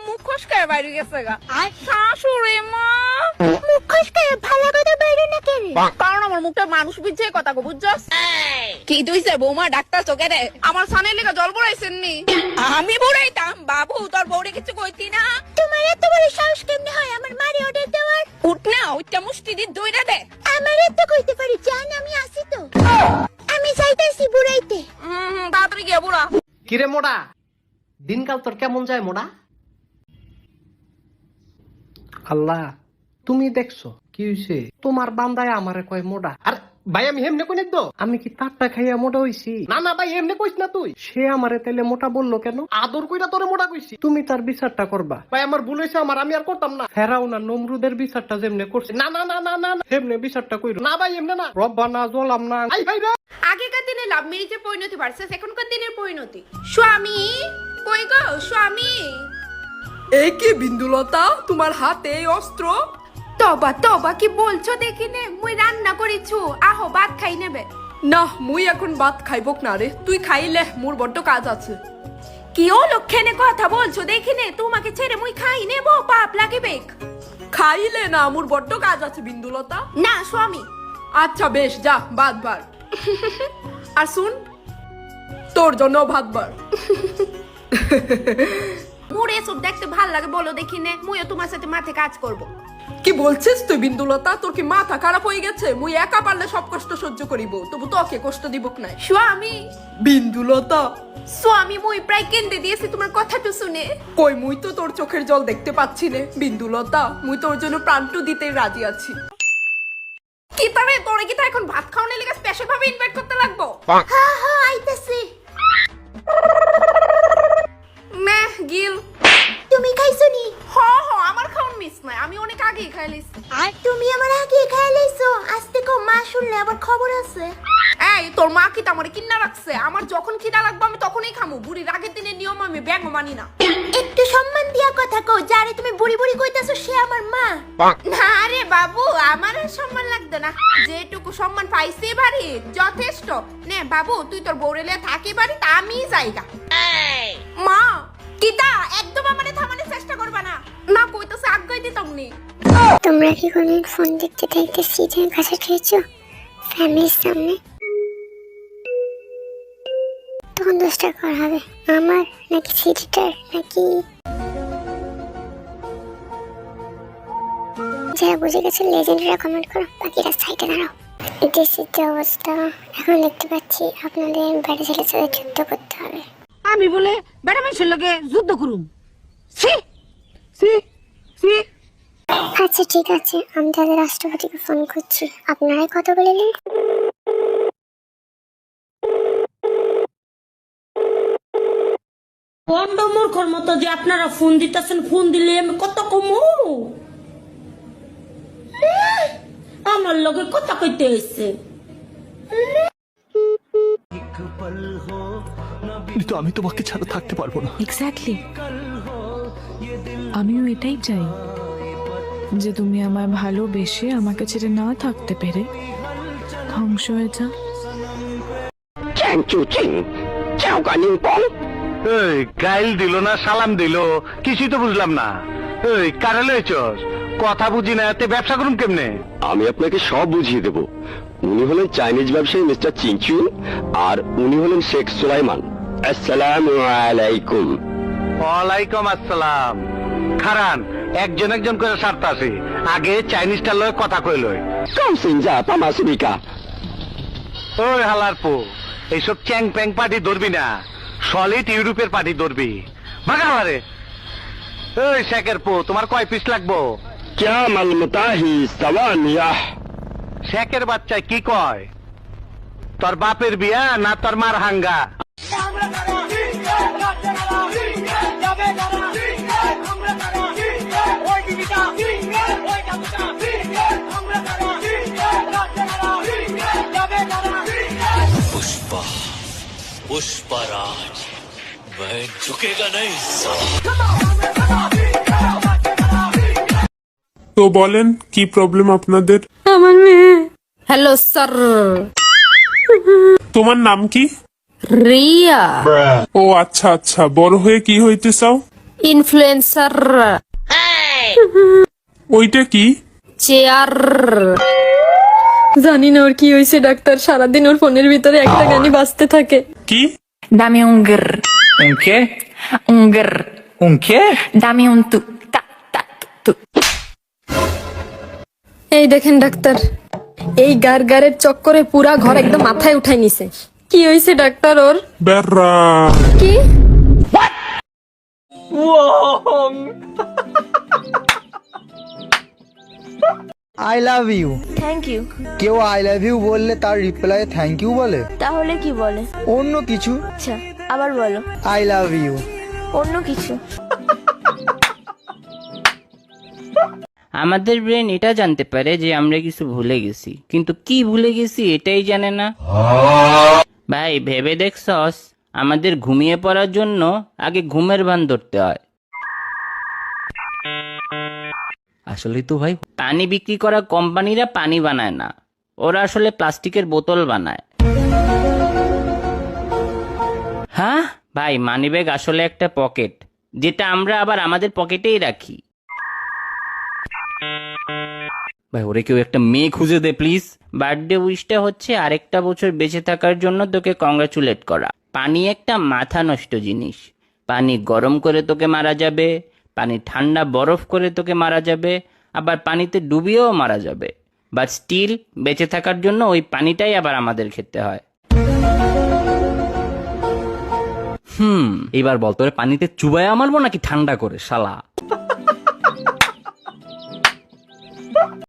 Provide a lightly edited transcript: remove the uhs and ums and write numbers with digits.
মুখ খসকায় বাইরে গেছে গা। শাশুড়ি মা মুখ খসকায় ভালো কথা বাইরে না কেন? কারণ আমার মুখটা মানুষ বুঝছে কথা গো, বুঝছস? কি তুইছে বৌমা ডাক্তার চোখে রে? আমার সানের লেগে জল পড়াইছেন নি? আমি পড়াইতাম বাবু, তোর বউরে কিছু কইতি না? তোমার এত বড় সাহস কেমনে হয় আমার মারে অর্ডার দেওয়ার? উঠ না, ওইটা মুষ্টি দি দইরা দে। আমারে তো কইতে পারি জান, আমি আসি তো। আমি যাইতাছি বুড়াইতে। তাড়াতাড়ি গিয়ে বুড়া। কিরে মোড়া, দিনকাল তোর কেমন যায় মোড়া? আল্লাহ তুমি দেখছো কি হইছে? তোমার বান্দায় আমারে কয় মোড়া। আর ভাই আমি হেমনে কই তো, আমি কি তারটা খাইয়া মোটা হইছি? না না ভাই এমনি কইস না তুই। সে আমারে তাইলে মোটা বললো কেন? আদর কইরা তোরে মোটা কইছি। তুমি তার বিচারটা করবা। ভাই আমার ভুল হইছে, আমি আর করতাম না। ফেরাউন আর নমরুদের বিচারটা যেমনে করছে, না না না না না হেমনে বিচারটা কইরো না ভাই, এমনে না। রব্বানা জলাম না। আই ভাই রে, আগেকার দিনে লাভ ম্যারেজের পরিণতি ভার্সেস এখনকার দিনের পরিণতি। স্বামী কই গো স্বামী? এই কি বিন্দুলতা, তোমার হাতে এই অস্ত্র? তবা তবা কি বলছো দেখি নে, মুই রান্না করিছু, আহো ভাত খাই নেবে। না মুই এখন ভাত খাইবক না রে, তুই খাইলে মোর বড্ড কাজ আছে। কি ও লক্ষণে কথা বলছো দেখি নে, তোমাকে ছেড়ে মুই খাই নেব, পাপ লাগিবে। খাইলে না, মোর বড্ড কাজ আছে বিন্দুলতা। না স্বামী। আচ্ছা বেশ, যা ভাত বার। আর শুন, তোর জন্য ভাত বার। মোর এসব দেখতে ভাল লাগে বলো দেখি নে, মুইও তোমার সাথে মাঠে কাজ করব। কি বলছিস তুই বিন্দুলতা? তোর কি মাথা খারাপ হয়ে গেছে? মুই একা পারলে সব কষ্ট সহ্য করিব, তবু তোকে কষ্ট দিবক নাই। স্বামী বিন্দুলতা, স্বামী মুই প্রায় কেঁদে দিয়েছি তোমার কথাটা শুনে। কই মুই তো তোর চোখের জল দেখতে পাচ্ছি নে বিন্দুলতা, মুই তোর জন্য প্রাণটু দিতে রাজি আছি। কি তবে তোরে কি তা এখন ভাত খাওয়ানোর লাগা স্পেশাল ভাবে ইনভাইট করতে লাগবো? হ্যাঁ হ্যাঁ আইতাছি। মেহ গিল তুমি খাইছো নি? আমার খাওন মিস নাই, আমি অনেক আগেই খাই লইছি। আর তুমি আমার আগে খাই লইছো? আজকে কো মা শুনলে আবার খবর আছে। এই তোর মা কি আমারে কিন্না রাখছে? আমার যখন খিদা লাগবে আমি তখনই খামু। বুড়ির আগের দিনের নিয়ম আমি ব্যাঙ মানি না। একটু সম্মান দিয়া কথা কও, যারে তুমি বুড়ি বুড়ি কইতাছো সে আমার মা। না রে বাবু, আমার আর সম্মান লাগবে না, যেটুকু সম্মান পাইছি বাড়ি যথেষ্ট। নে বাবু তুই তোর বউরেলে থাকি বাড়ি, তা আমি যাইগা। মা কিতা একদম আমারে থামানোর চেষ্টা করবা না। না কইতাছে আজ্ঞাই দিতাম নি। তোমরা কি কোনদিন ফোন দেখতে দেখতে সিটের কাছে খেয়েছো ফ্যামিলির সামনে? তখন দোষটা করা হবে আমার নাকি সিটিটার নাকি? যারা বুঝে গেছে লেজেন্ডরা কমেন্ট করো, বাকিরা সাইডে দাঁড়াও। দেশের যে অবস্থা এখন দেখতে পাচ্ছি, আপনাদের বাড়ি ছেলে সাথে যুদ্ধ করতে হবে। আমি বলে বেড়া মানুষের লগে যুদ্ধ করুম? সি সি সি। আচ্ছা ঠিক আছে, আমি তাহলে রাষ্ট্রপতিকে ফোন করছি, আপনারাই কথা বলে নিন। বন্ধ মূর্খর মতো যে আপনারা ফোন দিতেছেন, ফোন দিলে আমি কত কমু? আমার লগে কথা কইতে হইছে। তো আমি তোমাকে ছাড়া থাকতে পারবো না। এক্স্যাক্টলি, আমিও এটাই চাই যে তুমি আমায় ভালোবেসে আমাকে ছেড়ে না থাকতে পেরে ধ্বংস হয়ে যাও। এই গাইল দিল না সালাম দিল, কিছুই তো বুঝলাম না। এই কারে লইছস? কথা বুঝি না, এতে ব্যবসা করুন কেমনে? আমি আপনাকে সব বুঝিয়ে দেব। উনি হলেন চাইনিজ ব্যবসায়ী মিস্টার চিংচু, আর উনি হলেন শেখ সুলাইমান। আসসালামু আলাইকুম। ওয়ালাইকুম আসসালাম। খারান, একজন একজন করে স্বার্থ আছে, আগে চাইনিজটার লয় কথা কইলই। কাউসিনজা পামাসিবিকা। ওই হালার পো, এইসব চ্যাং প্যাং পার্টি ধরবি না, সলিড ইউরোপের পার্টি ধরবি। ভাগাবারে। ওই শেখের পো, তোমার কয় পিস লাগবো? ক্যা মালমতা হি সাওয়ানিয়া। শেখের বাচ্চায় কি কয়? তোর বাপের বিয়া না তোর মার হাঙ্গা? पुष्पा पुष्पराज वह झुकेगा नहीं। তো বলেন কি প্রবলেম আপনাদের? আমার মেয়ে। Hello sir. তোমার নাম কি? রিয়া ও আচ্ছা আচ্ছা, বড় হয়ে কি হইতে চাও? ইনফ্লুয়েন্সার ওইটা কি? চেয়ার জানি না ওর কি হয়েছে ডাক্তার, সারাদিন ওর ফোনের ভিতরে একটা গানই বাজতে থাকে। কি? দামি উঙ্গর उनके উঙ্গর उनके দামি উন্তু তা তা তু। এই দেখেন ডাক্তার, এই গারের চক্করে পুরা ঘর একদম মাথায় উঠাই নিছে। কি হয়েছে ডাক্তার ওর? বেড়া। কি? I love you. Thank you. কেউ আই লাভ ইউ বললে তার রিপ্লাই থ্যাংক ইউ বলে? তাহলে কি বলে? অন্য কিছু। আচ্ছা আবার বলো। I love you. অন্য কিছু। আমাদের ব্রেন এটা জানতে পারে যে আমরা কিছু ভুলে গেছি, কিন্তু কি ভুলে গেছি এটাই জানে না। ভাই ভেবে দেখছস, আমাদের ঘুমিয়ে পড়ার জন্য আগে ঘুমের ভান ধরতে হয়। আসলে তো ভাই পানি বিক্রি করা কোম্পানিরা পানি বানায় না, ওরা আসলে প্লাস্টিকের বোতল বানায়। হ্যাঁ ভাই, মানিব্যাগ আসলে একটা পকেট, যেটা আমরা আবার আমাদের পকেটেই রাখি। ভাই ওরে কেউ একটা মেয়ে খুঁজে দে প্লিজ। বার্থডে উইশটা হচ্ছে আরেকটা বছর বেঁচে থাকার জন্য তোকে কংগ্রাচুলেট করা। পানি একটা মাথা নষ্ট জিনিস। পানি গরম করে তোকে মারা যাবে, পানি ঠান্ডা বরফ করে তোকে মারা যাবে, আবার পানিতে ডুবিয়েও মারা যাবে। বাট স্টিল বেঁচে থাকার জন্য ওই পানিটাই আবার আমাদের খেতে হয়। এবার বল, তোরে পানিতে চুবাইয়া মারবো নাকি ঠান্ডা করে শালা?